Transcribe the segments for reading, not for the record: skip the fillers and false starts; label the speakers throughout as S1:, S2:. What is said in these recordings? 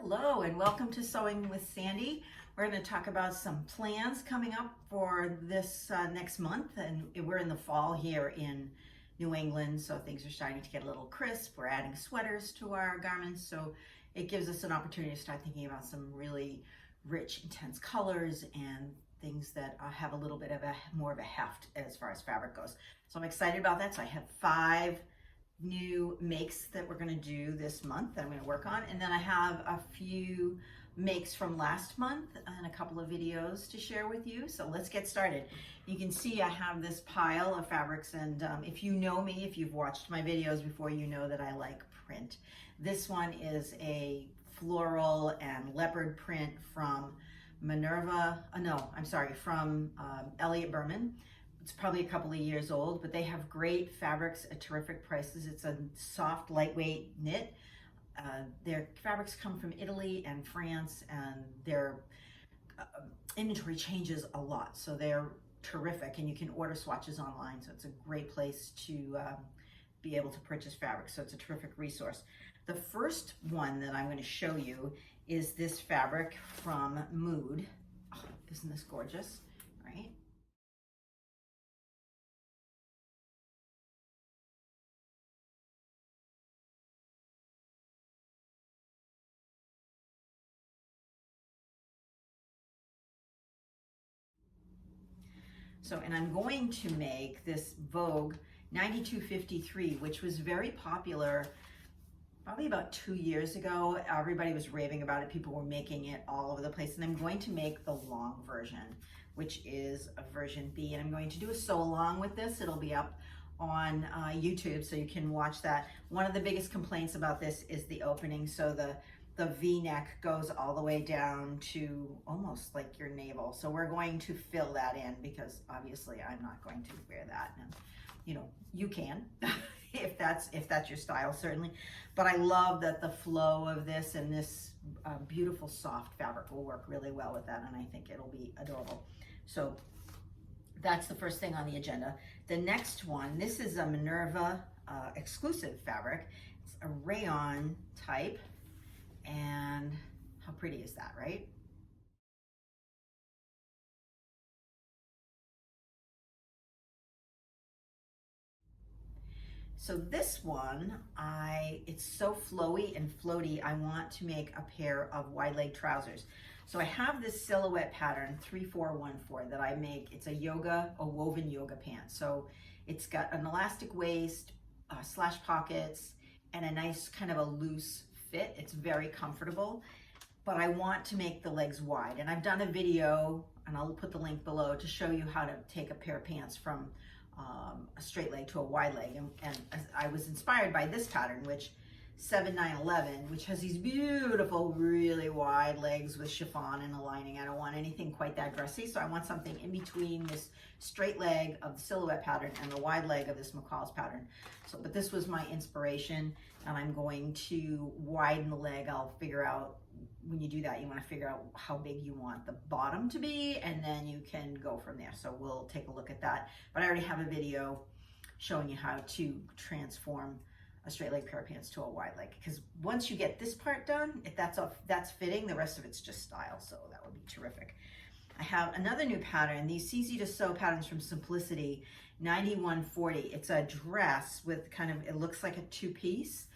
S1: Hello and welcome to Sewing with Sandy. We're going to talk about some plans coming up for this next month, and we're in the fall here in New England, so things are starting to get a little crisp. We're adding sweaters to our garments, so it gives us an opportunity to start thinking about some really rich, intense colors and things that have a little bit of more of a heft as far as fabric goes. So I'm excited about that. So I have 5 new makes that we're going to do this month that I'm going to work on, and then I have a few makes from last month and a couple of videos to share with you. So let's get started. You can see I have this pile of fabrics, and if you know me, if you've watched my videos before, you know that I like print. This one is a floral and leopard print from from Elliott Berman. It's probably a couple of years old, but they have great fabrics at terrific prices. It's a soft, lightweight knit. Their fabrics come from Italy and France, and their inventory changes a lot. So they're terrific, and you can order swatches online. So it's a great place to be able to purchase fabric. So it's a terrific resource. The first one that I'm going to show you is this fabric from Mood. Oh, isn't this gorgeous, right? So, and I'm going to make this Vogue 9253, which was very popular probably about 2 years ago. Everybody was raving about it. People were making it all over the place. And I'm going to make the long version, which is a version B. And I'm going to do a sew along with this. It'll be up on YouTube, so you can watch that. One of the biggest complaints about this is the opening. So the V-neck goes all the way down to almost like your navel. So we're going to fill that in, because obviously I'm not going to wear that. And you know, you can if that's your style, certainly. But I love that the flow of this and this beautiful soft fabric will work really well with that, and I think it'll be adorable. So that's the first thing on the agenda. The next one, this is a Minerva exclusive fabric. It's a rayon type. And how pretty is that, right? So this one, it's so flowy and floaty, I want to make a pair of wide leg trousers. So I have this silhouette pattern 3414 that I make. It's a woven yoga pant. So it's got an elastic waist, slash pockets, and a nice kind of a loose fit. It's very comfortable, but I want to make the legs wide. And I've done a video, and I'll put the link below, to show you how to take a pair of pants from a straight leg to a wide leg. And I was inspired by this pattern, which 7911, which has these beautiful, really wide legs with chiffon and a lining. I don't want anything quite that dressy, so I want something in between this straight leg of the silhouette pattern and the wide leg of this McCall's pattern. So, but this was my inspiration, and I'm going to widen the leg. I'll figure out, when you do that, you want to figure out how big you want the bottom to be, and then you can go from there. So we'll take a look at that. But I already have a video showing you how to transform a straight leg pair of pants to a wide leg, because once you get this part done, if that's fitting, the rest of it's just style. So that would be terrific. I have another new pattern, these easy to sew patterns from Simplicity, 9140. It's a dress with kind of, it looks like a 2-piece,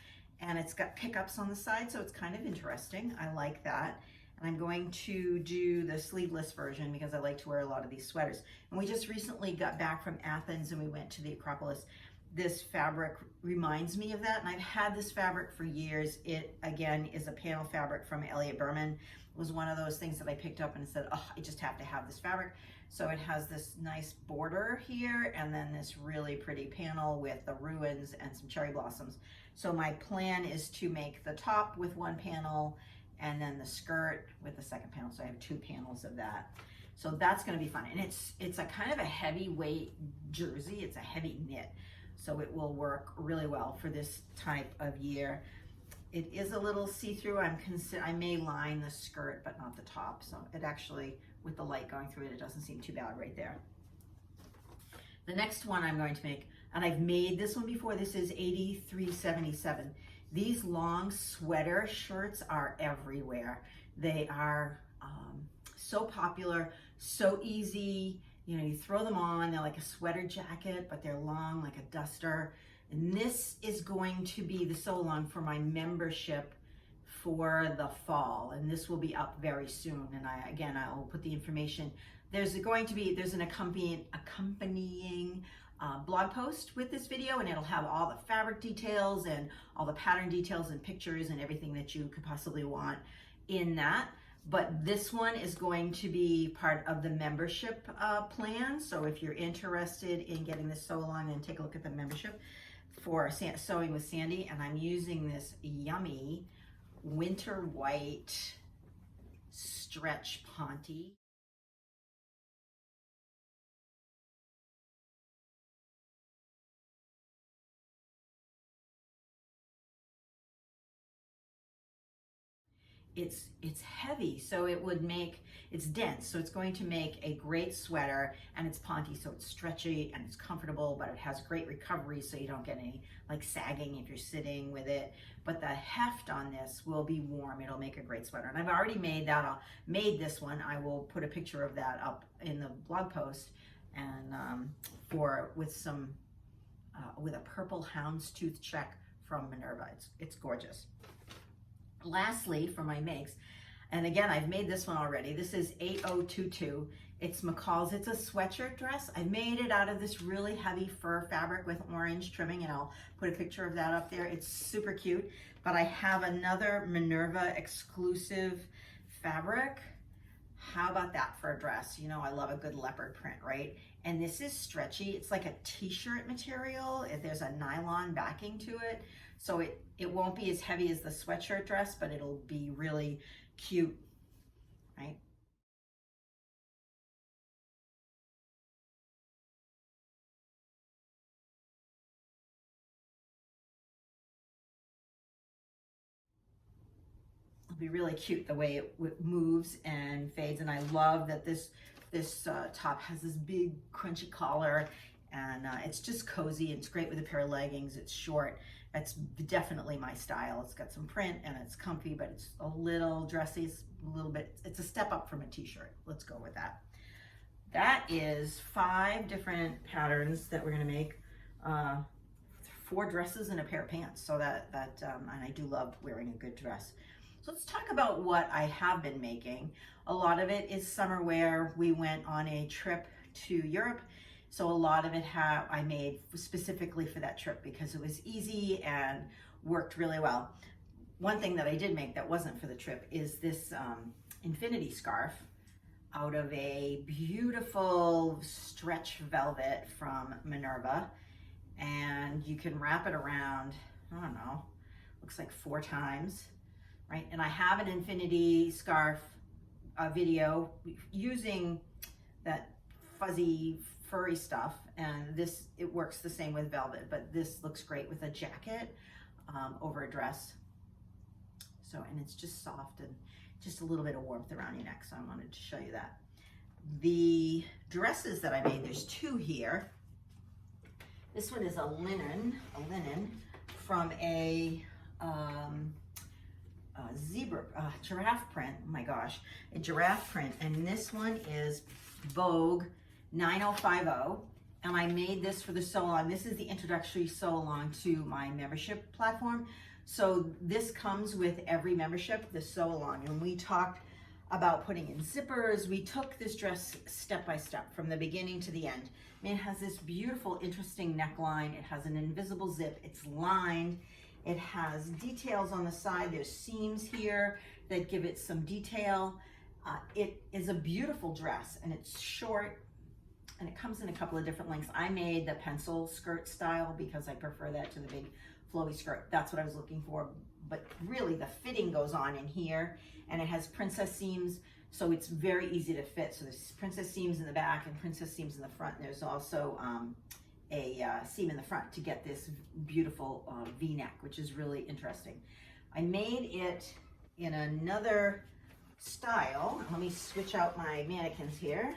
S1: and it's got pickups on the side, so it's kind of interesting. I like that. And I'm going to do the sleeveless version because I like to wear a lot of these sweaters. And we just recently got back from Athens and we went to the Acropolis. This fabric reminds me of that, and I've had this fabric for years. It, again, is a panel fabric from Elliott Berman. It was one of those things that I picked up and said, oh, I just have to have this fabric. So it has this nice border here, and then this really pretty panel with the ruins and some cherry blossoms. So my plan is to make the top with one panel and then the skirt with the second panel. So I have 2 panels of that. So that's going to be fun. And it's a kind of a heavyweight jersey. It's a heavy knit. So it will work really well for this type of year. It is a little see-through. I may line the skirt, but not the top. So it actually, with the light going through it, it doesn't seem too bad right there. The next one I'm going to make, and I've made this one before, this is 8377. These long sweater shirts are everywhere. They are so popular, so easy. You know, you throw them on, they're like a sweater jacket, but they're long like a duster. And this is going to be the sew along for my membership for the fall. And this will be up very soon. And I will put the information. There's an accompanying blog post with this video, and it'll have all the fabric details and all the pattern details and pictures and everything that you could possibly want in that. But this one is going to be part of the membership plan. So if you're interested in getting this sew along, then take a look at the membership for Sewing with Sandy. And I'm using this yummy winter white stretch ponte. It's heavy, so it's dense, so it's going to make a great sweater, and it's ponte, so it's stretchy and it's comfortable, but it has great recovery, so you don't get any like sagging if you're sitting with it. But the heft on this will be warm. It'll make a great sweater, and I've already made this one. I will put a picture of that up in the blog post, and with a purple houndstooth check from Minerva. It's gorgeous. Lastly, for my makes, and again, I've made this one already. This is 8022. It's McCall's. It's a sweatshirt dress. I made it out of this really heavy fur fabric with orange trimming, and I'll put a picture of that up there. It's super cute, but I have another Minerva exclusive fabric. How about that for a dress? You know, I love a good leopard print, right? And this is stretchy. It's like a t-shirt material. There's a nylon backing to it. So it won't be as heavy as the sweatshirt dress, but it'll be really cute, right? It'll be really cute the way it moves and fades. And I love that this top has this big crunchy collar, and it's just cozy. It's great with a pair of leggings. It's short. It's definitely my style. It's got some print and it's comfy, but it's a little dressy. It's a step up from a t-shirt. Let's go with that. That is 5 different patterns that we're gonna make. 4 dresses and a pair of pants. So and I do love wearing a good dress. So let's talk about what I have been making. A lot of it is summer wear. We went on a trip to Europe, so a lot of it I made specifically for that trip because it was easy and worked really well. One thing that I did make that wasn't for the trip is this infinity scarf out of a beautiful stretch velvet from Minerva, and you can wrap it around, I don't know, looks like 4 times, right? And I have an infinity scarf video using that fuzzy furry stuff, and it works the same with velvet, but this looks great with a jacket over a dress. So, and it's just soft and just a little bit of warmth around your neck, so I wanted to show you that. The dresses that I made, there's 2 here. This one is a linen from a giraffe print. Oh my gosh, a giraffe print. And this one is Vogue 9050. And I made this for the sew along. This is the introductory sew along to my membership platform. So this comes with every membership, the sew along. And we talked about putting in zippers. We took this dress step by step from the beginning to the end. I mean, it has this beautiful, interesting neckline. It has an invisible zip. It's lined. It has details on the side. There's seams here that give it some detail. It is a beautiful dress, and it's short, and it comes in a couple of different lengths. I made the pencil skirt style because I prefer that to the big flowy skirt. That's what I was looking for. But really, the fitting goes on in here, and it has princess seams, so it's very easy to fit. So there's princess seams in the back and princess seams in the front. And there's also a seam in the front to get this beautiful V-neck, which is really interesting. I made it in another style. Let me switch out my mannequins here.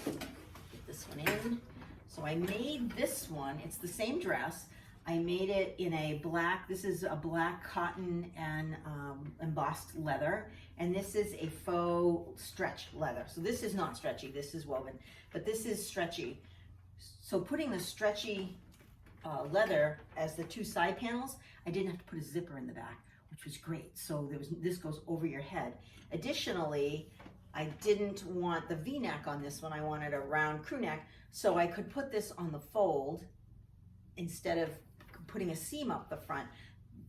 S1: Get this one in. So I made this one. It's the same dress. I made it in a black, this is a black cotton and embossed leather, and this is a faux stretch leather. So this is not stretchy, this is woven, but this is stretchy. So putting the stretchy leather as the two side panels, I didn't have to put a zipper in the back, which was great. So this goes over your head. Additionally, I didn't want the V-neck on this one. I wanted a round crew neck, so I could put this on the fold instead of putting a seam up the front.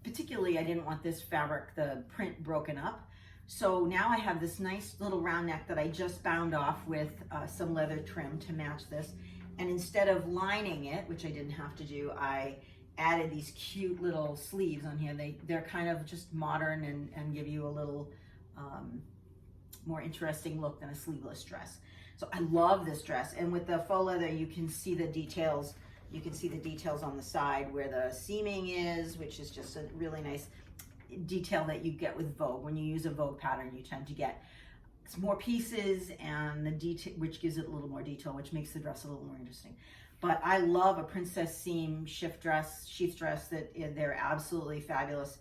S1: Particularly, I didn't want this fabric, the print, broken up. So now I have this nice little round neck that I just bound off with some leather trim to match this. And instead of lining it, which I didn't have to do, I added these cute little sleeves on here. They're kind of just modern and give you a little more interesting look than a sleeveless dress. So I love this dress. And with the faux leather, you can see the details. You can see the details on the side where the seaming is, which is just a really nice detail that you get with Vogue. When you use a Vogue pattern, you tend to get more pieces and the detail, which gives it a little more detail, which makes the dress a little more interesting. But I love a princess seam sheath dress, that they're absolutely fabulous.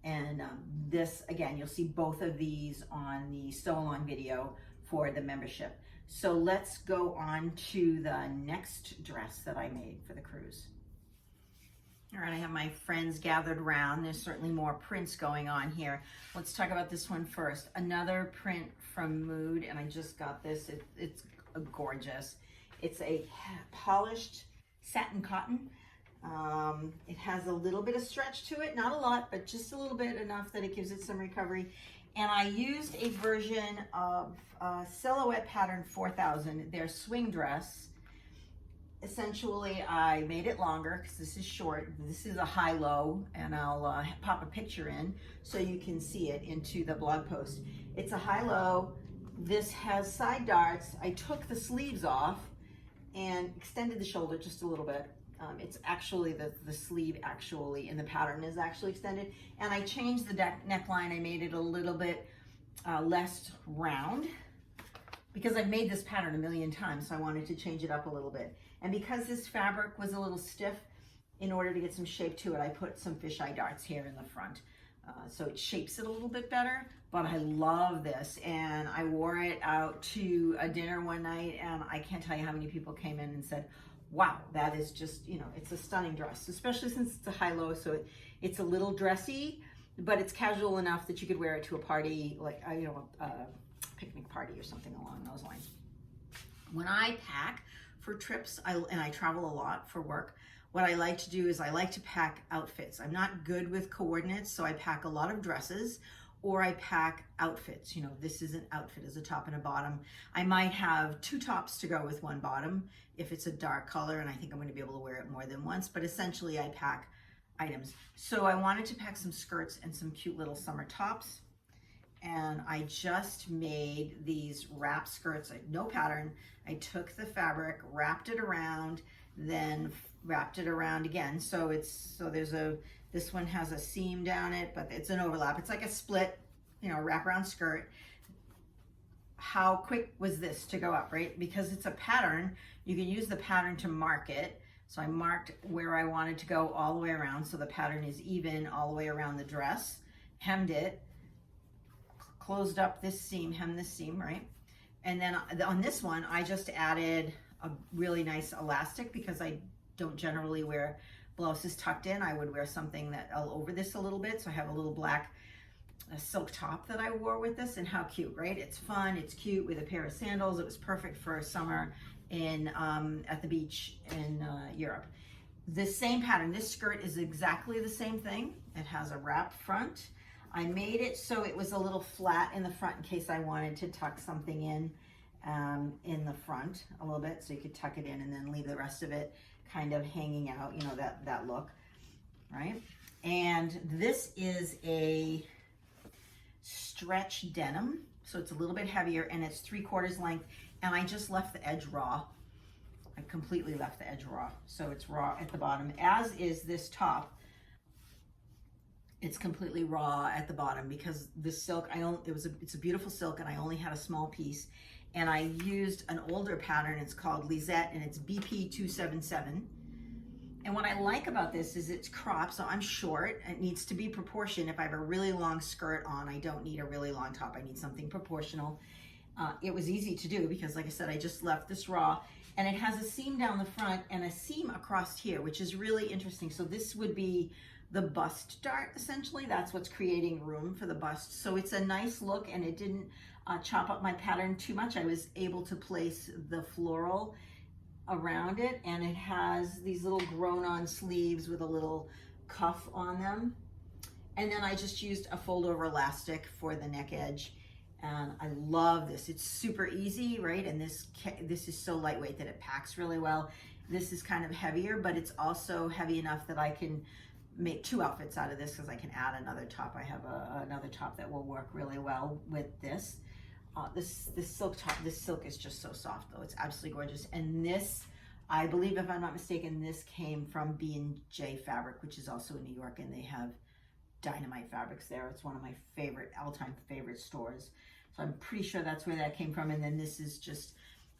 S1: And this, again, you'll see both of these on the sew along video for the membership. So let's go on to the next dress that I made for the cruise. All right, I have my friends gathered around. There's certainly more prints going on here. Let's talk about this one first. Another print from Mood, and I just got this. It's gorgeous. It's a polished satin cotton. It has a little bit of stretch to it, not a lot, but just a little bit, enough that it gives it some recovery. And I used a version of Silhouette Pattern 4000, their swing dress. Essentially, I made it longer because this is short. This is a high-low, and I'll pop a picture in so you can see it into the blog post. It's a high-low. This has side darts. I took the sleeves off and extended the shoulder just a little bit. It's actually, the sleeve actually in the pattern is actually extended. And I changed the neckline. I made it a little bit less round because I've made this pattern a million times, so I wanted to change it up a little bit. And because this fabric was a little stiff, in order to get some shape to it, I put some fisheye darts here in the front. So it shapes it a little bit better, but I love this. And I wore it out to a dinner one night, and I can't tell you how many people came in and said, wow, that is just, you know, it's a stunning dress, especially since it's a high-low, so it's a little dressy, but it's casual enough that you could wear it to a party, like, you know, a picnic party or something along those lines. When I pack for trips, and I travel a lot for work, what I like to do is I like to pack outfits. I'm not good with coordinates, so I pack a lot of dresses, or I pack outfits. You know, this is an outfit as a top and a bottom. I might have two tops to go with one bottom if it's a dark color, and I think I'm going to be able to wear it more than once, but essentially I pack items. So I wanted to pack some skirts and some cute little summer tops, and I just made these wrap skirts, no pattern. I took the fabric, wrapped it around, then wrapped it around again. So this one has a seam down it, but it's an overlap. It's like a split, you know, wraparound skirt. How quick was this to go up, right? Because it's a pattern, you can use the pattern to mark it. So I marked where I wanted to go all the way around, so the pattern is even all the way around the dress, hemmed it, closed up this seam, hemmed this seam, right? And then on this one, I just added a really nice elastic because I don't generally wear blouses tucked in. I would wear something that over this a little bit. So I have a little black silk top that I wore with this, and how cute, right? It's fun, it's cute with a pair of sandals. It was perfect for summer at the beach in Europe. The same pattern, this skirt is exactly the same thing. It has a wrap front. I made it so it was a little flat in the front in case I wanted to tuck something in the front a little bit, so you could tuck it in and then leave the rest of it kind of hanging out, you know, that look, right? And this is a stretch denim, so it's a little bit heavier, and it's 3/4 length, and I just left the edge raw. I completely left the edge raw, so it's raw at the bottom, as is this top. It's completely raw at the bottom because the silk, it's a beautiful silk, and I only had a small piece, and I used an older pattern. It's called Lisette, and it's BP 277, And what I like about this is it's cropped, so I'm short. It needs to be proportioned. If I have a really long skirt on, I don't need a really long top. I need something proportional. It was easy to do because, like I said, I just left this raw, and it has a seam down the front and a seam across here, which is really interesting. So this would be the bust dart, essentially. That's what's creating room for the bust. So it's a nice look, and it didn't chop up my pattern too much. I was able to place the floral around it, and it has these little grown-on sleeves with a little cuff on them. And then I just used a fold-over elastic for the neck edge, and I love this. It's super easy, right? And this is so lightweight that it packs really well. This is kind of heavier, but it's also heavy enough that I can make 2 outfits out of this because I can add another top. I have another top that will work really well with this. This silk top, this silk is just so soft though. It's absolutely gorgeous. And this, I believe, if I'm not mistaken, this came from B&J Fabric, which is also in New York, and they have dynamite fabrics there. It's one of my favorite, all-time favorite stores. So I'm pretty sure that's where that came from. And then this is just,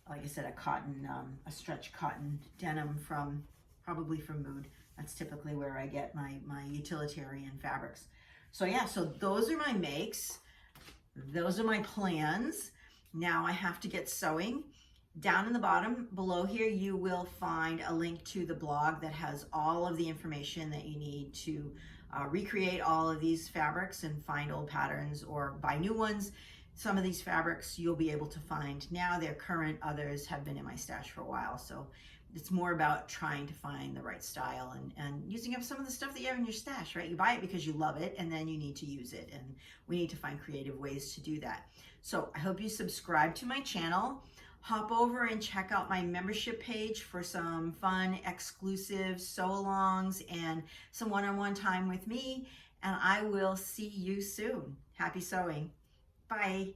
S1: like I said, a cotton, a stretch cotton denim from, probably from Mood. That's typically where I get my utilitarian fabrics. So yeah, so those are my makes. Those are my plans. Now I have to get sewing. Down in the bottom below here, you will find a link to the blog that has all of the information that you need to recreate all of these fabrics and find old patterns or buy new ones. Some of these fabrics you'll be able to find now. They're current. Others have been in my stash for a while. So it's more about trying to find the right style and using up some of the stuff that you have in your stash, right? You buy it because you love it, and then you need to use it. And we need to find creative ways to do that. So I hope you subscribe to my channel. Hop over and check out my membership page for some fun, exclusive sew-alongs and some one-on-one time with me. And I will see you soon. Happy sewing. Bye.